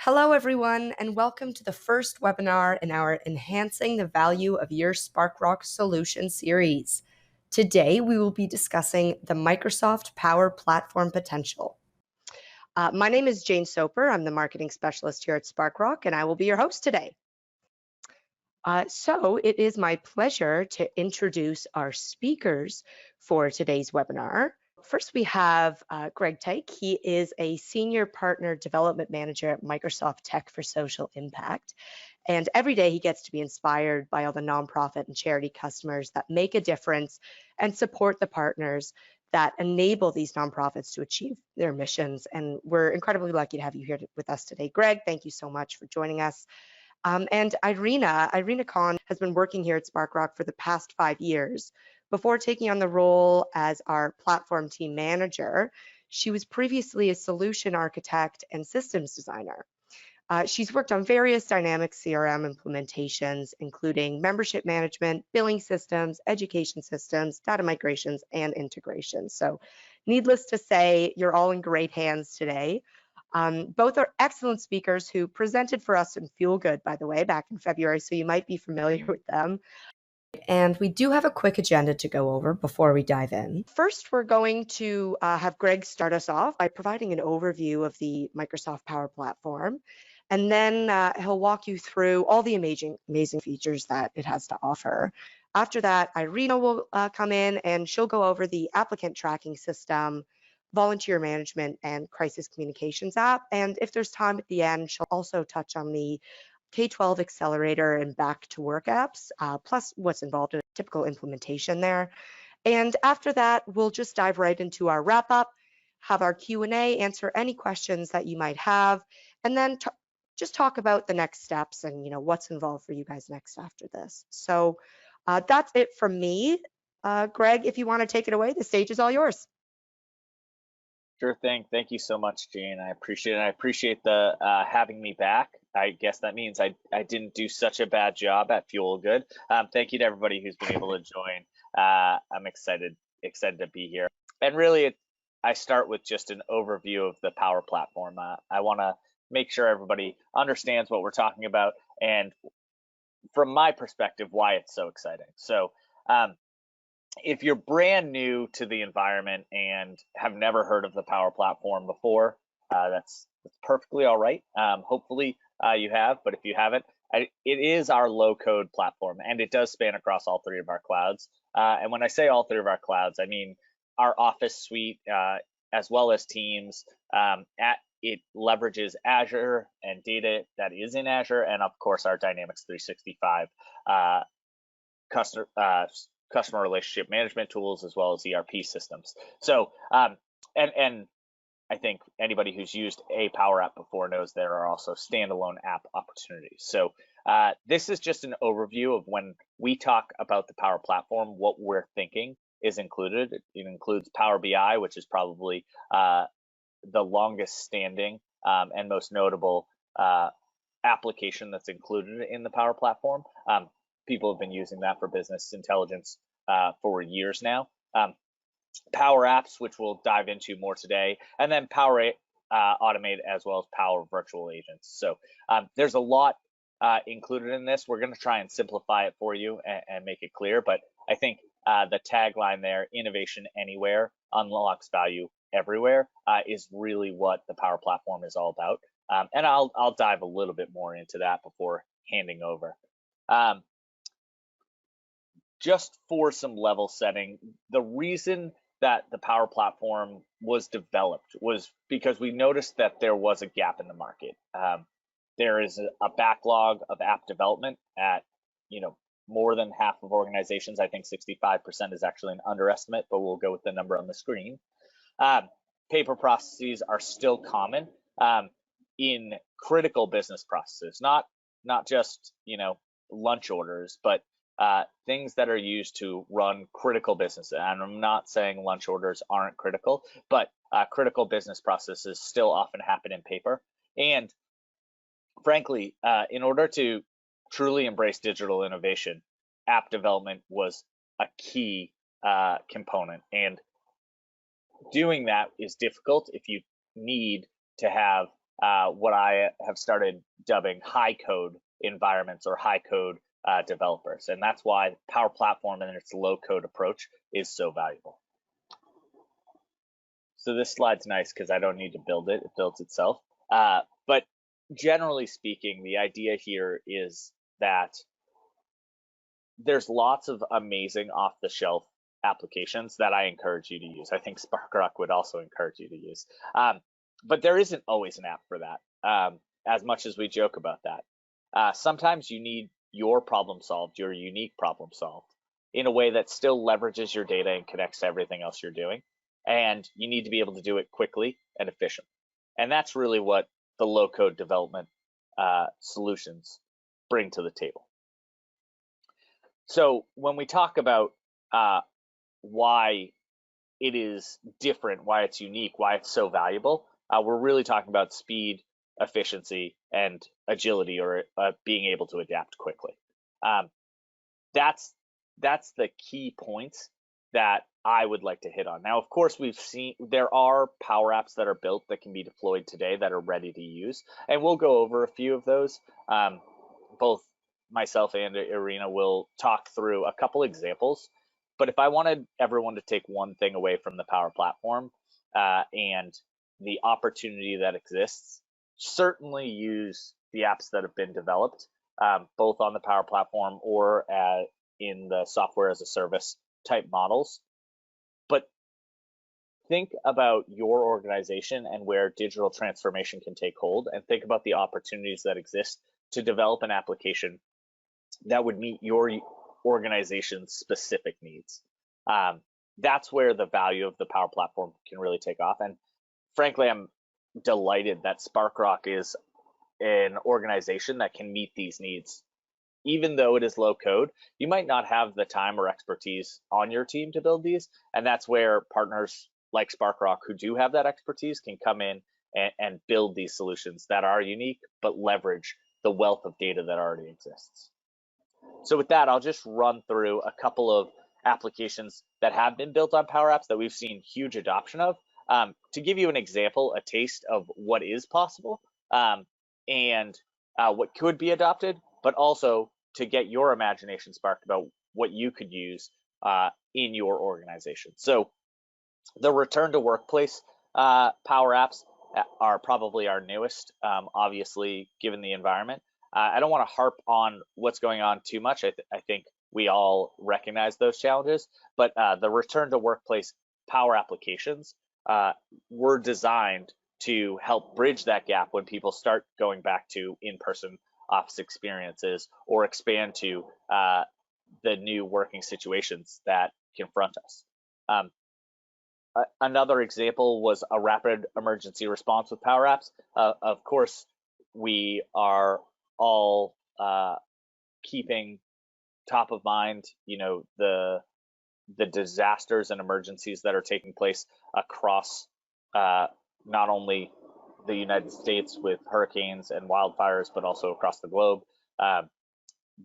Hello, everyone, and welcome to the first webinar in our Enhancing the Value of Your Sparkrock Solution series. Today, we will be discussing the Microsoft Power Platform potential. My name is Jane Soper. I'm the marketing specialist here at Sparkrock, and I will be your host today. So it is my pleasure to introduce our speakers for today's webinar. First, we have Greg Teich. He is a Senior Partner Development Manager at Microsoft Tech for Social Impact. And every day he gets to be inspired by all the nonprofit and charity customers that make a difference and support the partners that enable these nonprofits to achieve their missions. And we're incredibly lucky to have you here with us today. Greg, thank you so much for joining us. And Irina Khan has been working here at Sparkrock for the past 5 years. Before taking on the role as our platform team manager, she was previously a solution architect and systems designer. She's worked on various dynamic CRM implementations, including membership management, billing systems, education systems, data migrations, and integrations. So needless to say, you're all in great hands today. Both are excellent speakers who presented for us in Feel Good, by the way, back in February, so you might be familiar with them. And we do have a quick agenda to go over before we dive in. First, we're going to have Greg start us off by providing an overview of the Microsoft Power Platform. And then he'll walk you through all the amazing features that it has to offer. After that, Irina will come in and she'll go over the applicant tracking system, volunteer management, and crisis communications app. And if there's time at the end, she'll also touch on the K-12 accelerator and back to work apps, plus what's involved in a typical implementation there. And after that, we'll just dive right into our wrap up, have our Q&A, answer any questions that you might have, and then just talk about the next steps and what's involved for you guys next after this. So that's it from me. Greg, if you want to take it away, the stage is all yours. Sure thing. Thank you so much, Jane. I appreciate it. I appreciate the having me back. I guess that means I didn't do such a bad job at Fuel Good. Thank you to everybody who's been able to join. I'm excited to be here. And really, I start with just an overview of the Power Platform. I want to make sure everybody understands what we're talking about and, from my perspective, why it's so exciting. So, if you're brand new to the environment and have never heard of the Power Platform before, that's perfectly all right. Hopefully you have, but if you haven't, it is our low-code platform, and it does span across all 3 of our clouds. And when I say all 3 of our clouds, I mean our Office suite as well as Teams. It leverages Azure and data that is in Azure, and of course our Dynamics 365 customer relationship management tools, as well as ERP systems. So, and I think anybody who's used a Power App before knows there are also standalone app opportunities. So this is just an overview of when we talk about the Power Platform, what we're thinking is included. It includes Power BI, which is probably the longest standing and most notable application that's included in the Power Platform. People have been using that for business intelligence for years now. Power Apps, which we'll dive into more today, and then Power Automate, as well as Power Virtual Agents. So there's a lot included in this. We're going to try and simplify it for you and make it clear, but I think the tagline there, innovation anywhere, unlocks value everywhere, is really what the Power Platform is all about. And I'll dive a little bit more into that before handing over. Just for some level setting, the reason that the Power Platform was developed was because we noticed that there was a gap in the market. There is a backlog of app development at, more than half of organizations. I think 65% is actually an underestimate, but we'll go with the number on the screen. Paper processes are still common in critical business processes, not just, lunch orders, but things that are used to run critical business. And I'm not saying lunch orders aren't critical, but critical business processes still often happen in paper. And frankly, in order to truly embrace digital innovation, app development was a key component. And doing that is difficult if you need to have what I have started dubbing high code environments or high code developers. And that's why Power Platform and its low code approach is so valuable. So this slide's nice because I don't need to build it, it builds itself. But generally speaking, the idea here is that there's lots of amazing off-the-shelf applications that I encourage you to use. I think Sparkrock would also encourage you to use. But there isn't always an app for that, as much as we joke about that. Sometimes you need your problem solved, your unique problem solved, in a way that still leverages your data and connects to everything else you're doing. And you need to be able to do it quickly and efficiently. And that's really what the low-code development solutions bring to the table. So when we talk about why it is different, why it's unique, why it's so valuable, we're really talking about speed, efficiency, and agility, or being able to adapt quickly. That's the key points that I would like to hit on. Now, of course, we've seen there are Power Apps that are built that can be deployed today that are ready to use, and we'll go over a few of those. Both myself and Irina will talk through a couple examples. But if I wanted everyone to take one thing away from the Power Platform and the opportunity that exists, certainly use the apps that have been developed, both on the Power Platform or in the software as a service type models. But think about your organization and where digital transformation can take hold, and think about the opportunities that exist to develop an application that would meet your organization's specific needs. That's where the value of the Power Platform can really take off. And frankly, I'm delighted that Sparkrock is an organization that can meet these needs. Even though it is low code, you might not have the time or expertise on your team to build these. And that's where partners like Sparkrock, who do have that expertise, can come in and build these solutions that are unique, but leverage the wealth of data that already exists. So with that, I'll just run through a couple of applications that have been built on Power Apps that we've seen huge adoption of, to give you an example, a taste of what is possible, and what could be adopted, but also to get your imagination sparked about what you could use in your organization. So the return to workplace Power Apps are probably our newest, obviously, given the environment. I don't want to harp on what's going on too much. I think we all recognize those challenges, but the return to workplace Power applications were designed to help bridge that gap when people start going back to in-person office experiences or expand to the new working situations that confront us. Another example was a rapid emergency response with Power Apps. Of course, we are all keeping top of mind, the disasters and emergencies that are taking place across not only the United States with hurricanes and wildfires, but also across the globe.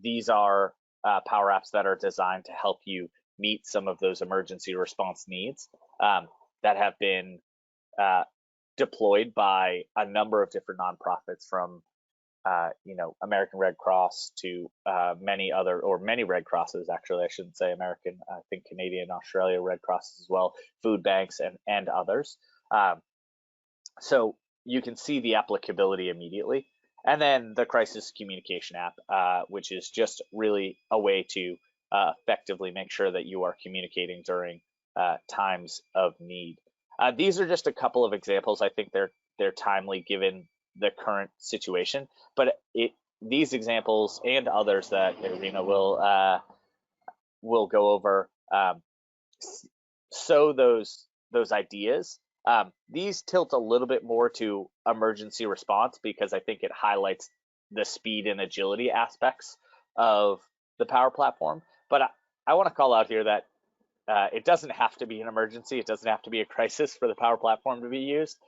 These are Power Apps that are designed to help you meet some of those emergency response needs that have been deployed by a number of different nonprofits, from American Red Cross to many Red Crosses, actually. I shouldn't say American, I think Canadian, Australia Red Crosses as well, food banks and others. So you can see the applicability immediately. And then the crisis communication app, which is just really a way to effectively make sure that you are communicating during times of need. These are just a couple of examples. I think they're timely given the current situation, but these examples and others that Irina will go over so those ideas. These tilt a little bit more to emergency response because I think it highlights the speed and agility aspects of the Power Platform. But I want to call out here that it doesn't have to be an emergency. It doesn't have to be a crisis for the Power Platform to be used.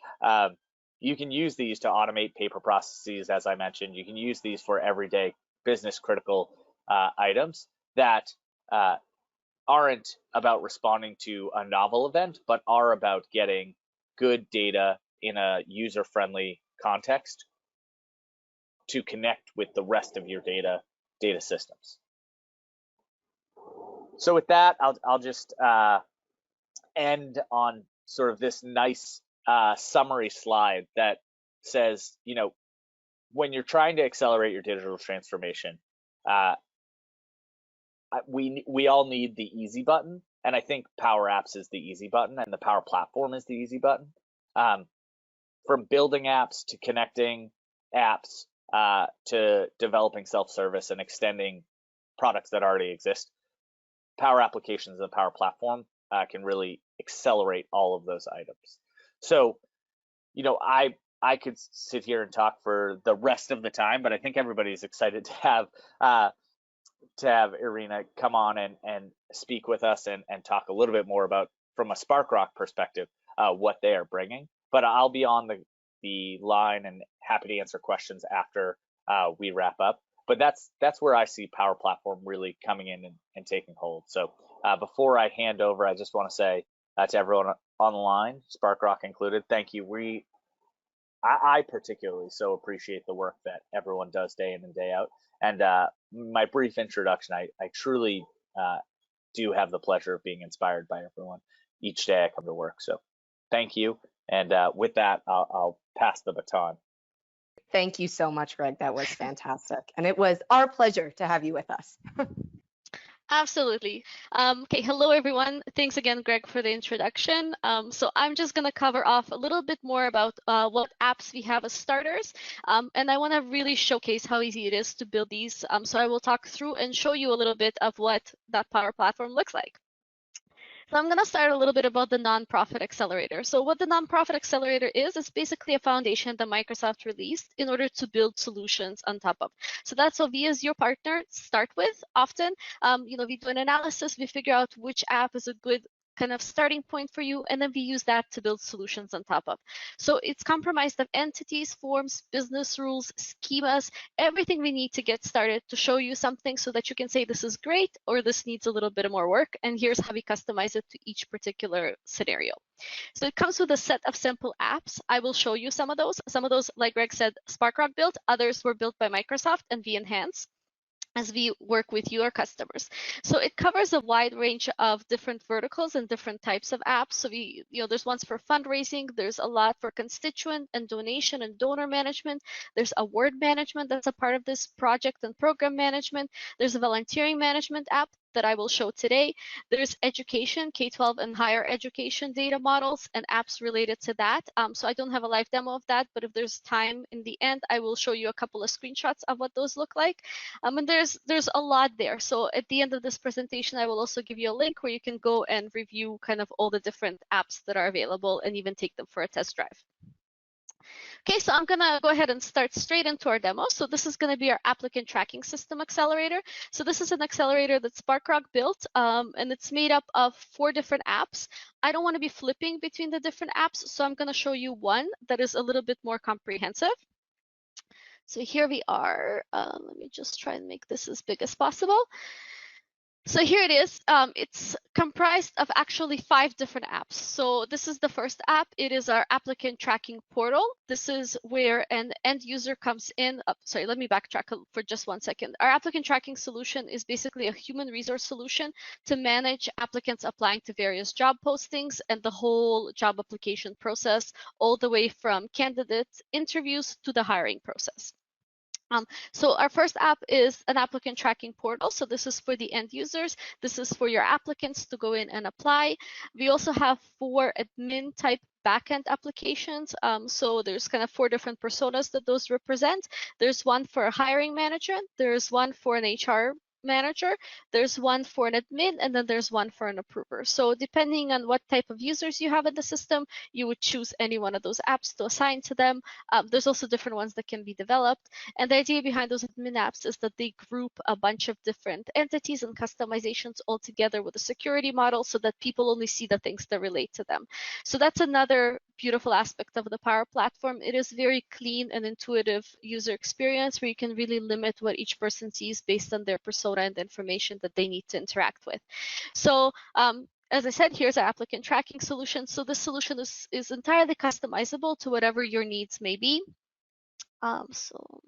You can use these to automate paper processes, as I mentioned. You can use these for everyday business critical items that aren't about responding to a novel event, but are about getting good data in a user-friendly, context to connect with the rest of your data systems. So with that, I'll just end on sort of this nice summary slide that says, when you're trying to accelerate your digital transformation, we all need the easy button, and I think Power Apps is the easy button, and the Power Platform is the easy button. From building apps to connecting apps to developing self-service and extending products that already exist, Power Applications and the Power Platform can really accelerate all of those items. So, I could sit here and talk for the rest of the time, but I think everybody's excited to have Irina come on and speak with us and talk a little bit more about, from a Sparkrock perspective, what they are bringing. But I'll be on the line and happy to answer questions after we wrap up. But that's where I see Power Platform really coming in and taking hold. So before I hand over, I just want to say to everyone on the line, Sparkrock included, thank you. I particularly so appreciate the work that everyone does day in and day out. And my brief introduction, I truly do have the pleasure of being inspired by everyone each day I come to work. So thank you. And with that, I'll pass the baton. Thank you so much, Greg. That was fantastic. And it was our pleasure to have you with us. Absolutely. Okay, hello everyone. Thanks again, Greg, for the introduction. So I'm just going to cover off a little bit more about what apps we have as starters. And I want to really showcase how easy it is to build these. So I will talk through and show you a little bit of what that Power Platform looks like. So I'm going to start a little bit about the Nonprofit Accelerator. So what the Nonprofit Accelerator is basically a foundation that Microsoft released in order to build solutions on top of. So that's what we as your partner start with often. We do an analysis, we figure out which app is a good kind of starting point for you, and then we use that to build solutions on top of. So it's comprised of entities, forms, business rules, schemas, everything we need to get started to show you something so that you can say this is great or this needs a little bit more work, and here's how we customize it to each particular scenario. So it comes with a set of simple apps. I will show you some of those. Some of those, like Greg said, Sparkrock built, others were built by Microsoft and we enhance as we work with your customers. So it covers a wide range of different verticals and different types of apps. So there's ones for fundraising, there's a lot for constituent and donation and donor management. There's award management that's a part of this project and program management. There's a volunteering management app that I will show today. There's education, K-12 and higher education data models and apps related to that. So I don't have a live demo of that, but if there's time in the end, I will show you a couple of screenshots of what those look like. And there's a lot there. So at the end of this presentation, I will also give you a link where you can go and review kind of all the different apps that are available and even take them for a test drive. Okay, so I'm gonna go ahead and start straight into our demo. So this is gonna be our applicant tracking system accelerator. So this is an accelerator that Sparkrock built, and it's made up of 4 different apps. I don't wanna be flipping between the different apps, so I'm gonna show you one that is a little bit more comprehensive. So here we are. Let me just try and make this as big as possible. So here it is. It's comprised of actually 5 different apps. So this is the first app. It is our applicant tracking portal. This is where an end user comes in. Sorry, let me backtrack for just 1 second. Our applicant tracking solution is basically a human resource solution to manage applicants applying to various job postings and the whole job application process, all the way from candidate interviews to the hiring process. So our first app is an applicant tracking portal. So this is for the end users. This is for your applicants to go in and apply. We also have 4 admin type backend applications. So there's kind of 4 different personas that those represent. There's one for a hiring manager. There's one for an HR manager, there's one for an admin, and then there's one for an approver. So depending on what type of users you have in the system, you would choose any one of those apps to assign to them. There's also different ones that can be developed. And the idea behind those admin apps is that they group a bunch of different entities and customizations all together with a security model so that people only see the things that relate to them. So that's another beautiful aspect of the Power Platform. It is very clean and intuitive user experience where you can really limit what each person sees based on their persona and the information that they need to interact with. So as I said, here's our applicant tracking solution. So this solution is entirely customizable to whatever your needs may be. So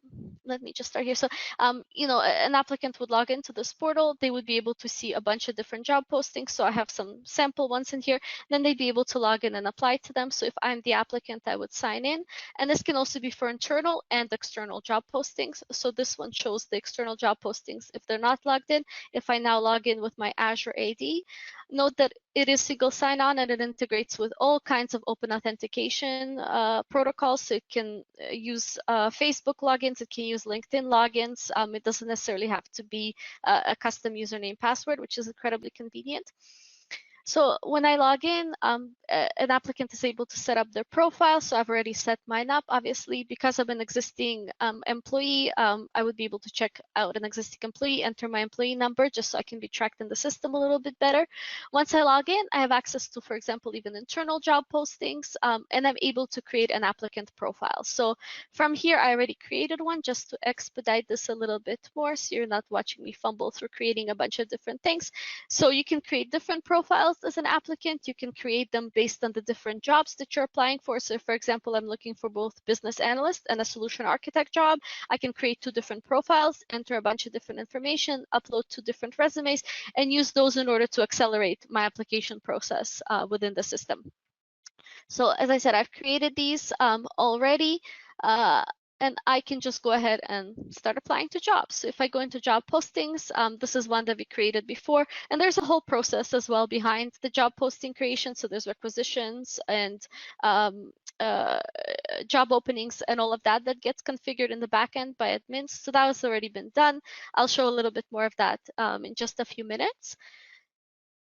let me just start here. So, an applicant would log into this portal. They would be able to see a bunch of different job postings. So I have some sample ones in here. Then they'd be able to log in and apply to them. So if I'm the applicant, I would sign in. And this can also be for internal and external job postings. So this one shows the external job postings if they're not logged in. If I now log in with my Azure AD, note that it is single sign-on and it integrates with all kinds of open authentication protocols. So it can use Facebook logins, it can use LinkedIn logins. It doesn't necessarily have to be a custom username password, which is incredibly convenient. So when I log in, an applicant is able to set up their profile. So I've already set mine up. Obviously, because I'm an existing employee, I would be able to check out an existing employee, enter my employee number, just so I can be tracked in the system a little bit better. Once I log in, I have access to, for example, even internal job postings, and I'm able to create an applicant profile. So from here, I already created one just to expedite this a little bit more, so you're not watching me fumble through creating a bunch of different things. So you can create different profiles as an applicant. You can create them based on the different jobs that you're applying for. So for example, I'm looking for both business analyst and a solution architect job. I can create 2 different profiles, enter a bunch of different information, upload 2 different resumes, and use those in order to accelerate my application process within the system. So as I said, I've created these already. And I can just go ahead and start applying to jobs. So if I go into job postings, this is one that we created before, and there's a whole process as well behind the job posting creation. So there's requisitions and job openings and all of that gets configured in the backend by admins. So that has already been done. I'll show a little bit more of that in just a few minutes.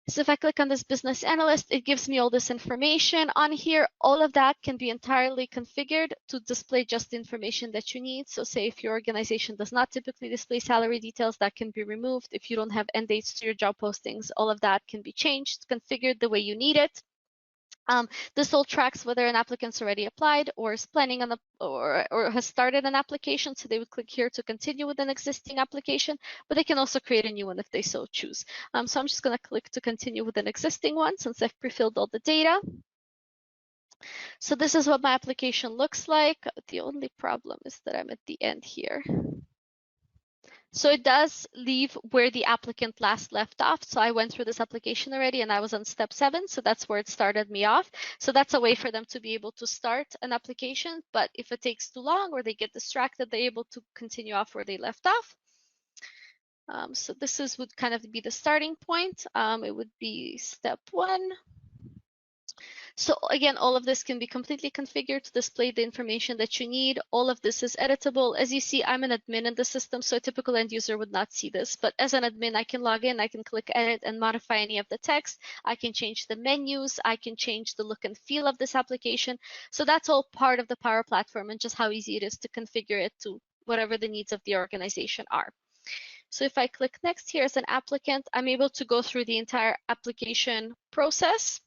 So if I click on this business analyst, it gives me all this information on here. All of that can be entirely configured to display just the information that you need. So say if your organization does not typically display salary details, that can be removed. If you don't have end dates to your job postings, all of that can be changed, configured the way you need it. This all tracks whether an applicant's already applied or is planning on or has started an application. So they would click here to continue with an existing application, but they can also create a new one if they so choose. So I'm just going to click to continue with an existing one since I've pre-filled all the data. So this is what my application looks like. The only problem is that I'm at the end here. So it does leave where the applicant last left off. So I went through this application already and I was on step 7. So that's where it started me off. So that's a way for them to be able to start an application. But if it takes too long or they get distracted, they're able to continue off where they left off. So this would kind of be the starting point. It would be step 1. So again, all of this can be completely configured to display the information that you need. All of this is editable. As you see, I'm an admin in the system, so a typical end user would not see this. But as an admin, I can log in, I can click edit and modify any of the text. I can change the menus. I can change the look and feel of this application. So that's all part of the Power Platform and just how easy it is to configure it to whatever the needs of the organization are. So if I click next here as an applicant, I'm able to go through the entire application process.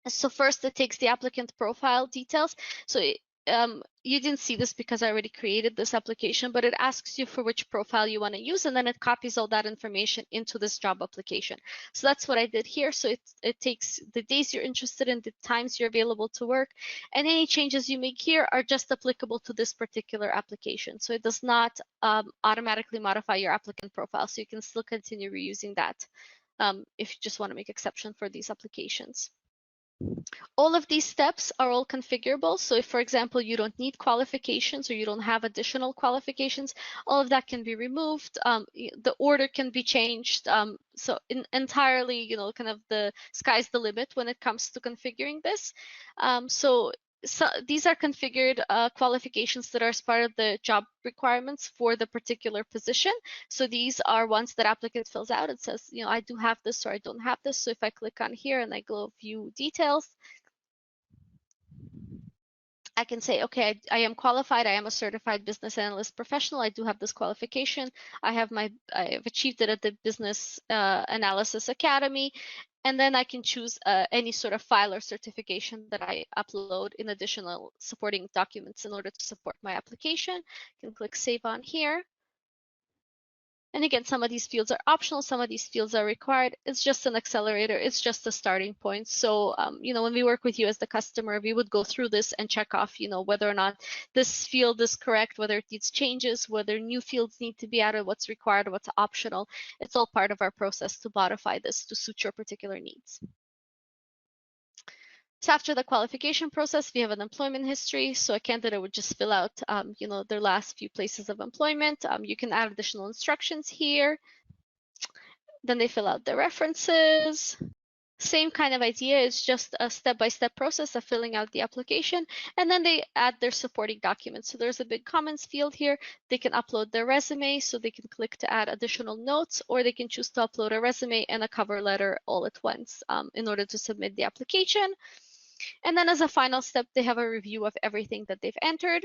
So first it takes the applicant profile details. So you didn't see this because I already created this application, but it asks you for which profile you want to use, and then it copies all that information into this job application. So that's what I did here. So it takes the days you're interested in, the times you're available to work, and any changes you make here are just applicable to this particular application. So it does not automatically modify your applicant profile. So you can still continue reusing that if you just want to make exception for these applications. All of these steps are all configurable. So if, for example, you don't need qualifications or you don't have additional qualifications, all of that can be removed. The order can be changed. So entirely, kind of the sky's the limit when it comes to configuring this. So these are configured qualifications that are as part of the job requirements for the particular position. So these are ones that applicant fills out. It says, I do have this or I don't have this. So if I click on here and I go view details, I can say, okay, I am qualified. I am a certified business analyst professional. I do have this qualification. I have achieved it at the Business Analysis Academy. And then I can choose any sort of file or certification that I upload in additional supporting documents in order to support my application. I can click Save on here. And again, some of these fields are optional, some of these fields are required. It's just an accelerator, it's just a starting point. So, when we work with you as the customer, we would go through this and check off, whether or not this field is correct, whether it needs changes, whether new fields need to be added, what's required, what's optional. It's all part of our process to modify this to suit your particular needs. So after the qualification process, we have an employment history. So a candidate would just fill out, their last few places of employment. You can add additional instructions here. Then they fill out their references. Same kind of idea, it's just a step-by-step process of filling out the application, and then they add their supporting documents. So there's a big comments field here. They can upload their resume, so they can click to add additional notes, or they can choose to upload a resume and a cover letter all at once in order to submit the application. And then as a final step, they have a review of everything that they've entered.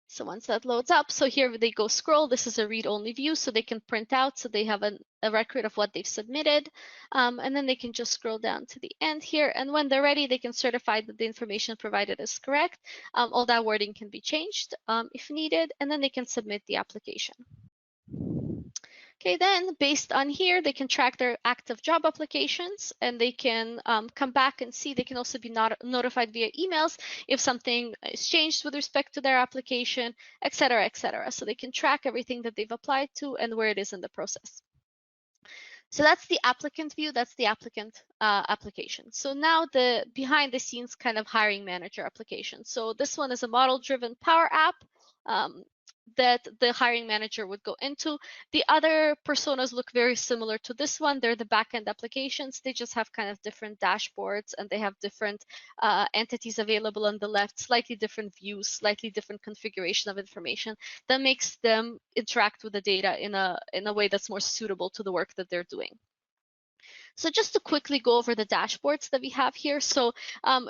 So once that loads up, so here they go scroll. This is a read-only view, so they can print out, so they have a record of what they've submitted. And then they can just scroll down to the end here. And when they're ready, they can certify that the information provided is correct. All that wording can be changed if needed, and then they can submit the application. Okay, then based on here, they can track their active job applications, and they can come back and see. They can also be notified via emails if something is changed with respect to their application, et cetera, et cetera. So they can track everything that they've applied to and where it is in the process. So that's the applicant view, that's the applicant application. So now the behind the scenes kind of hiring manager application. So this one is a model-driven Power App that the hiring manager would go into. The other personas look very similar to this one. They're the backend applications. They just have kind of different dashboards, and they have different entities available on the left, slightly different views, slightly different configuration of information that makes them interact with the data in a way that's more suitable to the work that they're doing. So just to quickly go over the dashboards that we have here. So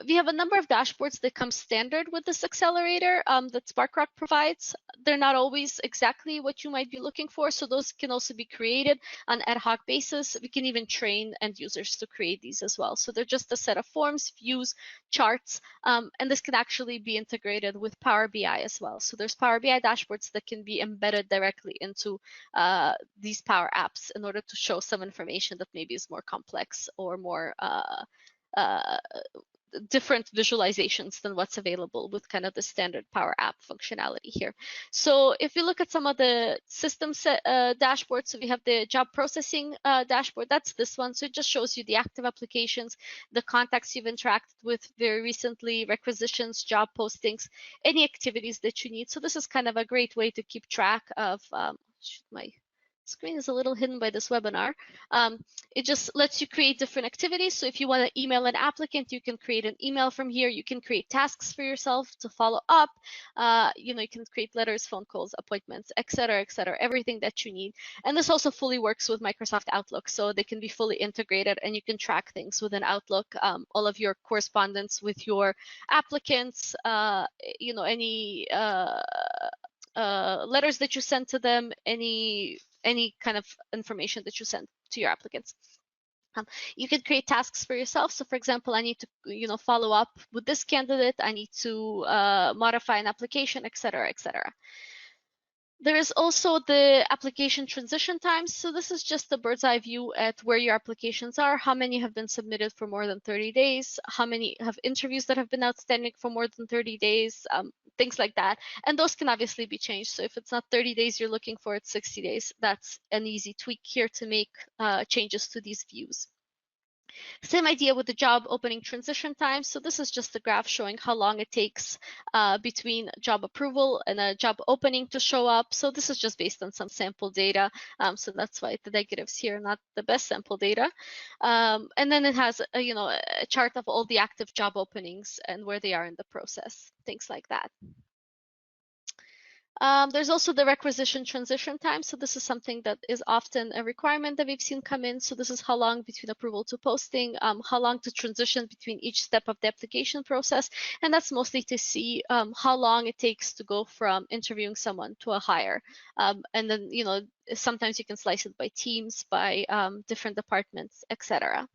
we have a number of dashboards that come standard with this accelerator that Sparkrock provides. They're not always exactly what you might be looking for. So those can also be created on an ad hoc basis. We can even train end users to create these as well. So they're just a set of forms, views, charts, and this can actually be integrated with Power BI as well. So there's Power BI dashboards that can be embedded directly into these Power Apps in order to show some information that maybe is more complex or more different visualizations than what's available with kind of the standard Power App functionality here. So if you look at some of the system dashboards, so we have the job processing dashboard, that's this one. So it just shows you the active applications, the contacts you've interacted with very recently, requisitions, job postings, any activities that you need. So this is kind of a great way to keep track of, my screen is a little hidden by this webinar. It just lets you create different activities. So if you want to email an applicant, you can create an email from here. You can create tasks for yourself to follow up. You can create letters, phone calls, appointments, et cetera, everything that you need. And this also fully works with Microsoft Outlook. So they can be fully integrated, and you can track things within Outlook, all of your correspondence with your applicants, any letters that you send to them, any kind of information that you send to your applicants. You can create tasks for yourself. So for example, I need to follow up with this candidate. I need to modify an application, et cetera, et cetera. There is also the application transition times. So this is just a bird's eye view at where your applications are, how many have been submitted for more than 30 days, how many have interviews that have been outstanding for more than 30 days, things like that. And those can obviously be changed. So if it's not 30 days you're looking for, it's 60 days. That's an easy tweak here to make changes to these views. Same idea with the job opening transition time. So this is just a graph showing how long it takes between job approval and a job opening to show up. So this is just based on some sample data. So that's why the negatives here are not the best sample data. And then it has a chart of all the active job openings and where they are in the process, things like that. There's also the requisition transition time. So this is something that is often a requirement that we've seen come in. So this is how long between approval to posting, how long to transition between each step of the application process. And that's mostly to see how long it takes to go from interviewing someone to a hire. And then, sometimes you can slice it by teams, by different departments, etc.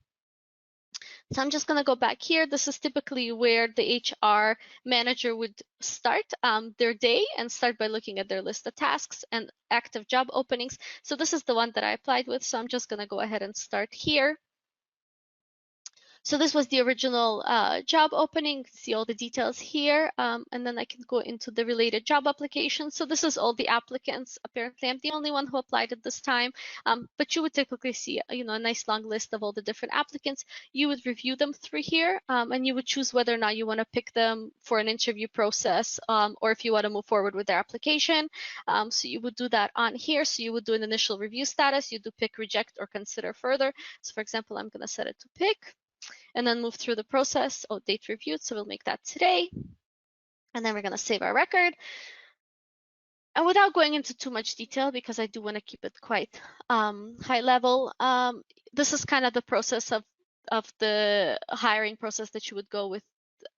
So I'm just going to go back here. This is typically where the HR manager would start their day, and start by looking at their list of tasks and active job openings. So this is the one that I applied with. So I'm just going to go ahead and start here. So this was the original job opening. See all the details here, and then I can go into the related job application. So this is all the applicants. Apparently, I'm the only one who applied at this time, but you would typically see, a nice long list of all the different applicants. You would review them through here, and you would choose whether or not you want to pick them for an interview process, or if you want to move forward with their application. So you would do that on here. So you would do an initial review status. You do pick, reject, or consider further. So for example, I'm going to set it to pick, and then move through the process. Oh, date reviewed, so we'll make that today. And then we're going to save our record. And without going into too much detail, because I do want to keep it quite high level, this is kind of the process of the hiring process that you would go with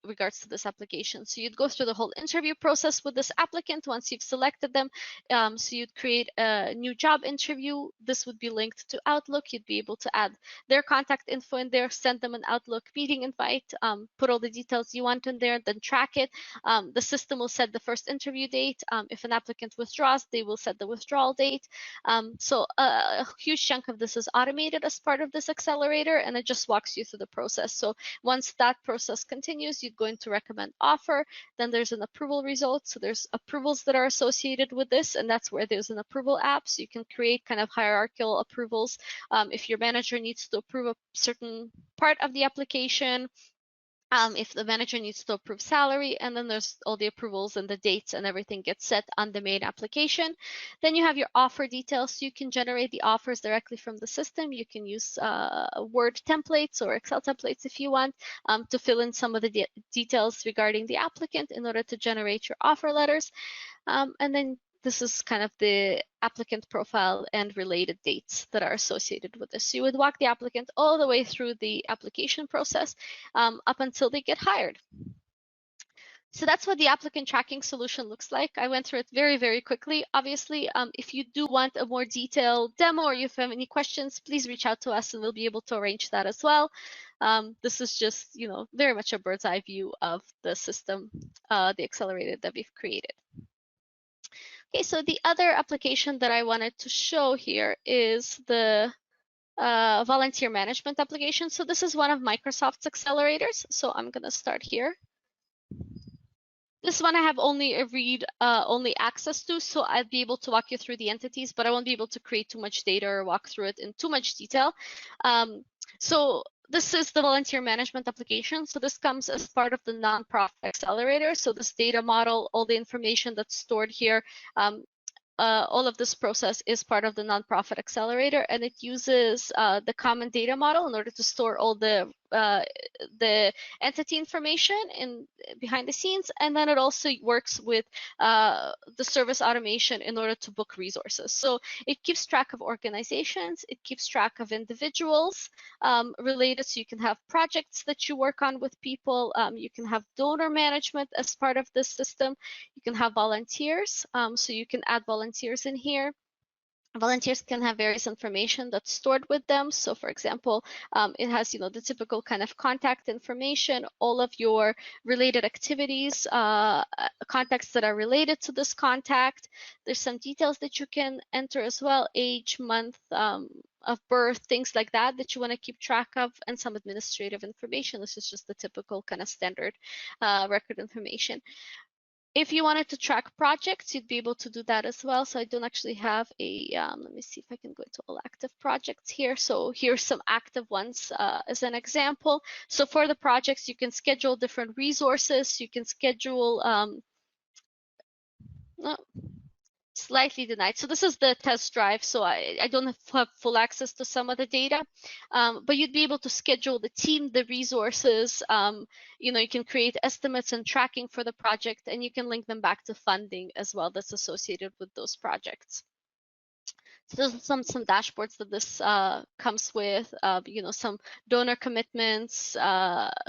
regards to this application. So you'd go through the whole interview process with this applicant once you've selected them. So you'd create a new job interview. This would be linked to Outlook. You'd be able to add their contact info in there, send them an Outlook meeting invite, put all the details you want in there, then track it. The system will set the first interview date. If an applicant withdraws, they will set the withdrawal date. So a huge chunk of this is automated as part of this accelerator, and it just walks you through the process. So once that process continues, you'd go into recommend offer. Then there's an approval result. So there's approvals that are associated with this, and that's where there's an approval app. So you can create kind of hierarchical approvals. If your manager needs to approve a certain part of the application, if the manager needs to approve salary, and then there's all the approvals and the dates and everything gets set on the main application. Then you have your offer details. So you can generate the offers directly from the system. You can use Word templates or Excel templates if you want, to fill in some of the details regarding the applicant in order to generate your offer letters. And then this is kind of the applicant profile and related dates that are associated with this. So you would walk the applicant all the way through the application process up until they get hired. So that's what the applicant tracking solution looks like. I went through it very, very quickly. Obviously, if you do want a more detailed demo, or if you have any questions, please reach out to us and we'll be able to arrange that as well. This is just, very much a bird's eye view of the system, the accelerator that we've created. Okay, so the other application that I wanted to show here is the volunteer management application. So this is one of Microsoft's accelerators. So I'm going to start here. This one I have only a read-only access to, so I'd be able to walk you through the entities, but I won't be able to create too much data or walk through it in too much detail. So this is the volunteer management application. So this comes as part of the nonprofit accelerator. So this data model, all the information that's stored here, all of this process is part of the nonprofit accelerator, and it uses the common data model in order to store all the entity information behind the scenes, and then it also works with the service automation in order to book resources. So it keeps track of organizations, it keeps track of individuals related, so you can have projects that you work on with people, you can have donor management as part of this system, you can have volunteers, so you can add volunteers in here. Volunteers can have various information that's stored with them. So for example, it has, the typical kind of contact information, all of your related activities, contacts that are related to this contact. There's some details that you can enter as well, age, month of birth, things like that you want to keep track of, and some administrative information. This is just the typical kind of standard record information. If you wanted to track projects, you'd be able to do that as well. So I don't actually have a, let me see if I can go into all active projects here. So here's some active ones as an example. So for the projects, you can schedule different resources. You can schedule, slightly denied. So this is the test drive. So I don't have full access to some of the data, but you'd be able to schedule the team, the resources. You can create estimates and tracking for the project, and you can link them back to funding as well that's associated with those projects. So there's some dashboards that this comes with, some donor commitments,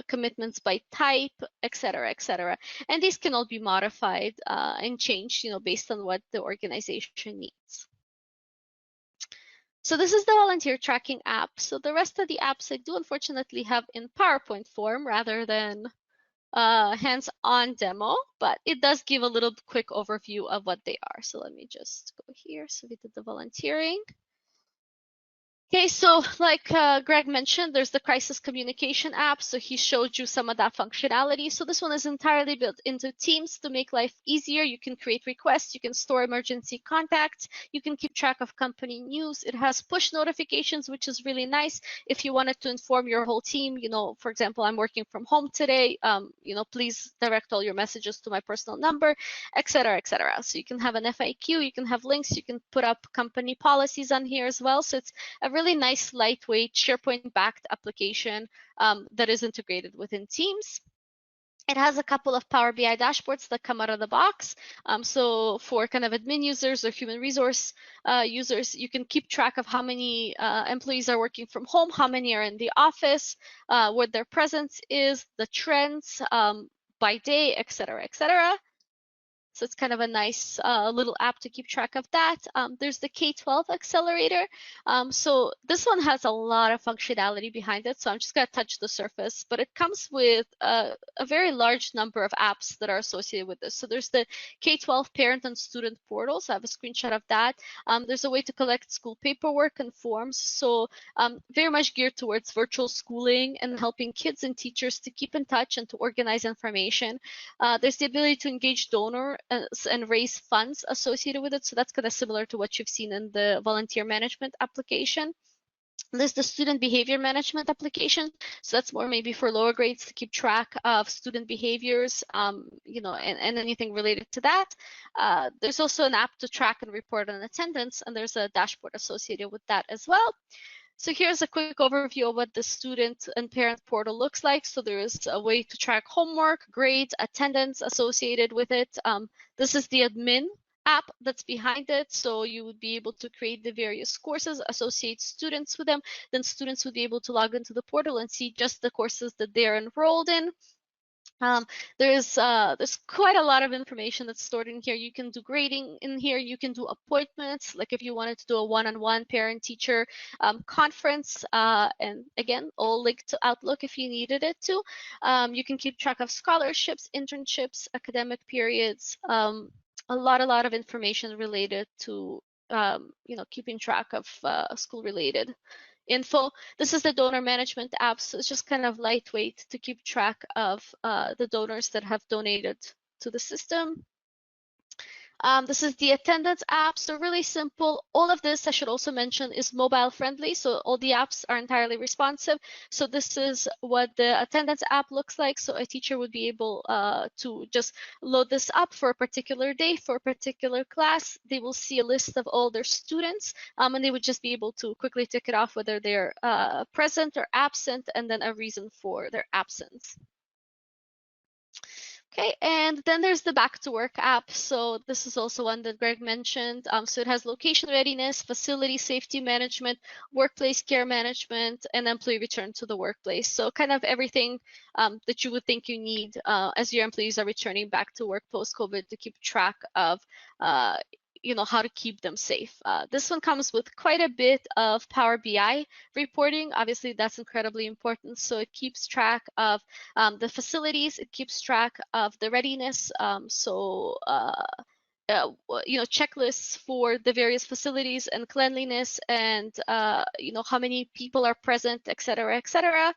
commitments by type, et cetera, et cetera. And these can all be modified and changed, based on what the organization needs. So this is the volunteer tracking app. So the rest of the apps I do unfortunately have in PowerPoint form rather than hands-on demo, but it does give a little quick overview of what they are. So let me just go here. So we did the volunteering. Okay, so like Greg mentioned, there's the crisis communication app. So he showed you some of that functionality. So this one is entirely built into Teams to make life easier. You can create requests, you can store emergency contacts, you can keep track of company news. It has push notifications, which is really nice. If you wanted to inform your whole team, you know, for example, I'm working from home today, you know, please direct all your messages to my personal number, etc., etc. So you can have an FAQ, you can have links, you can put up company policies on here as well. So it's a really nice, lightweight, SharePoint-backed application that is integrated within Teams. It has a couple of Power BI dashboards that come out of the box. So for kind of admin users or human resource users, you can keep track of how many employees are working from home, how many are in the office, what their presence is, the trends by day, etc., etc. So it's kind of a nice little app to keep track of that. There's the K-12 accelerator. So this one has a lot of functionality behind it. So I'm just going to touch the surface, but it comes with a very large number of apps that are associated with this. So there's the K-12 parent and student portal. So I have a screenshot of that. There's a way to collect school paperwork and forms. So very much geared towards virtual schooling and helping kids and teachers to keep in touch and to organize information. There's the ability to engage donors and raise funds associated with it. So that's kind of similar to what you've seen in the volunteer management application. There's the student behavior management application. So that's more maybe for lower grades to keep track of student behaviors, you know, and anything related to that. There's also an app to track and report on attendance, and there's a dashboard associated with that as well. So here's a quick overview of what the student and parent portal looks like. So there is a way to track homework, grades, attendance associated with it. This is the admin app that's behind it. So you would be able to create the various courses, associate students with them. Then students would be able to log into the portal and see just the courses that they're enrolled in. There's quite a lot of information that's stored in here. You can do grading in here. You can do appointments, like if you wanted to do a one-on-one parent-teacher conference, and again, all linked to Outlook if you needed it to. You can keep track of scholarships, internships, academic periods, a lot of information related to you know, keeping track of school-related info. This is the donor management app, so it's just kind of lightweight to keep track of the donors that have donated to the system. This is the attendance app, so really simple. All of this, I should also mention, is mobile friendly, so all the apps are entirely responsive. So this is what the attendance app looks like. So a teacher would be able to just load this up for a particular day, for a particular class. They will see a list of all their students, and they would just be able to quickly tick it off whether they're present or absent, and then a reason for their absence. Okay, and then there's the Back to Work app. So this is also one that Greg mentioned. So it has location readiness, facility safety management, workplace care management, and employee return to the workplace. So kind of everything that you would think you need as your employees are returning back to work post-COVID to keep track of you know, how to keep them safe. This one comes with quite a bit of Power BI reporting. Obviously, that's incredibly important. So it keeps track of the facilities, it keeps track of the readiness. You know, checklists for the various facilities and cleanliness, and you know, how many people are present, et cetera, et cetera.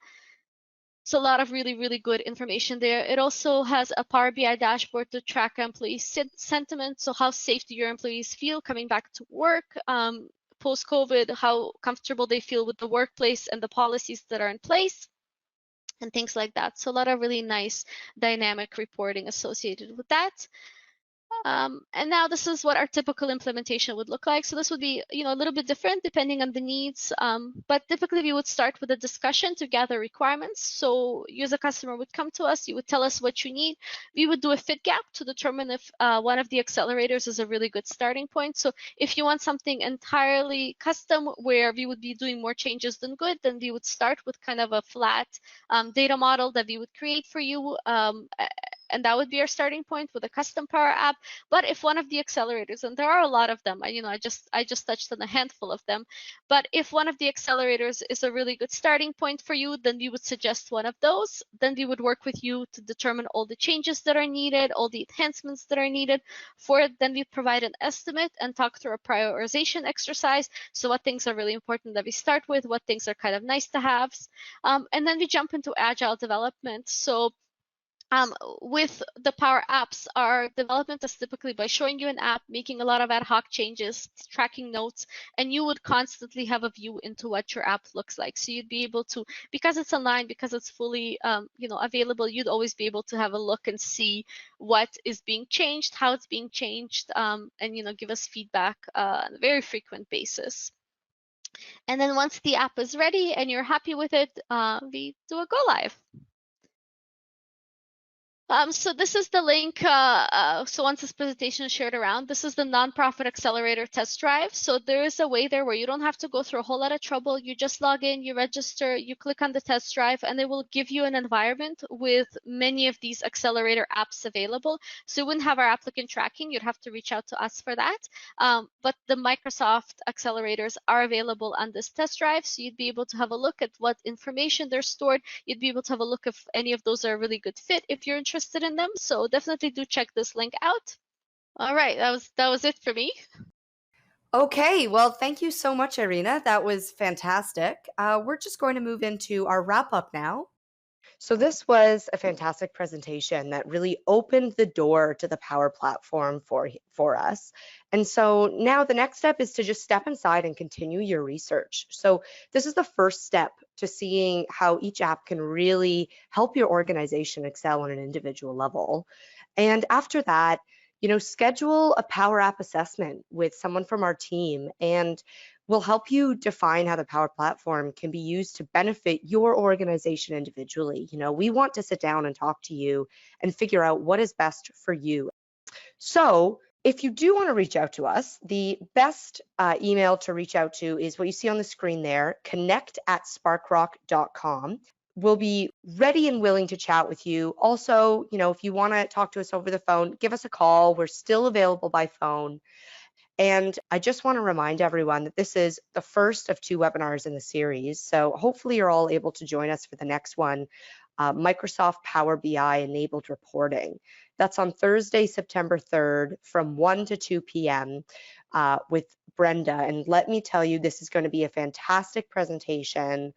So a lot of really good information there. It also has a Power BI dashboard to track employee sentiment. So how safe do your employees feel coming back to work post-COVID, how comfortable they feel with the workplace and the policies that are in place, and things like that. So a lot of really nice dynamic reporting associated with that. And now this is what our typical implementation would look like. So this would be, you know, a little bit different depending on the needs, but typically we would start with a discussion to gather requirements. So you as a customer would come to us, you would tell us what you need. We would do a fit gap to determine if one of the accelerators is a really good starting point. So if you want something entirely custom where we would be doing more changes than good, then we would start with kind of a flat data model that we would create for you. and that would be our starting point with a custom Power App. But if one of the accelerators, and there are a lot of them, I just touched on a handful of them, but if one of the accelerators is a really good starting point for you, then we would suggest one of those. Then we would work with you to determine all the changes that are needed, all the enhancements that are needed for it. Then we provide an estimate and talk through a prioritization exercise. So what things are really important that we start with, what things are kind of nice to haves. And then we jump into agile development. So with the Power Apps, our development is typically by showing you an app, making a lot of ad hoc changes, tracking notes, and you would constantly have a view into what your app looks like. So you'd be able to, because it's online, because it's fully available, you'd always be able to have a look and see what is being changed, how it's being changed, and give us feedback on a very frequent basis. And then once the app is ready and you're happy with it, we do a go live. So this is the link. So once this presentation is shared around, this is the Nonprofit Accelerator Test Drive. So there is a way there where you don't have to go through a whole lot of trouble. You just log in, you register, you click on the test drive, and it will give you an environment with many of these accelerator apps available. So you wouldn't have our applicant tracking. You'd have to reach out to us for that. But the Microsoft accelerators are available on this test drive. So you'd be able to have a look at what information they're stored. You'd be able to have a look if any of those are a really good fit if you're interested in them. So definitely do check this link out. All right, that was it for me. Okay, well, thank you so much, Irina. That was fantastic. We're just going to move into our wrap up now. So this was a fantastic presentation that really opened the door to the Power Platform for us. And so now the next step is to just step inside and continue your research. So this is the first step to seeing how each app can really help your organization excel on an individual level. And after that, schedule a Power App assessment with someone from our team, and we'll help you define how the Power Platform can be used to benefit your organization individually. We want to sit down and talk to you and figure out what is best for you. So if you do want to reach out to us, the best email to reach out to is what you see on the screen there, connect@sparkrock.com. We'll be ready and willing to chat with you. Also, if you want to talk to us over the phone, give us a call. We're still available by phone. And I just want to remind everyone that this is the first of 2 webinars in the series. So hopefully you're all able to join us for the next one, Microsoft Power BI enabled reporting. That's on Thursday, September 3rd from 1 to 2 p.m. With Brenda. And let me tell you, this is going to be a fantastic presentation.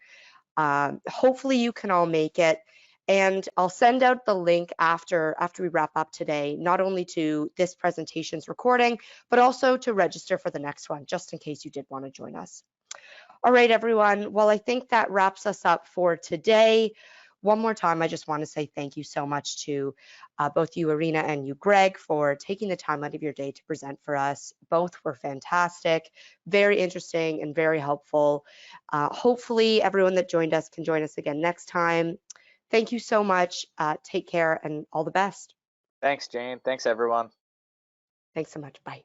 Hopefully you can all make it. And I'll send out the link after we wrap up today, not only to this presentation's recording, but also to register for the next one, just in case you did want to join us. All right, everyone. Well, I think that wraps us up for today. One more time, I just want to say thank you so much to both you, Irina, and you, Greg, for taking the time out of your day to present for us. Both were fantastic, very interesting, and very helpful. Hopefully, everyone that joined us can join us again next time. Thank you so much. Take care and all the best. Thanks, Jane. Thanks, everyone. Thanks so much. Bye.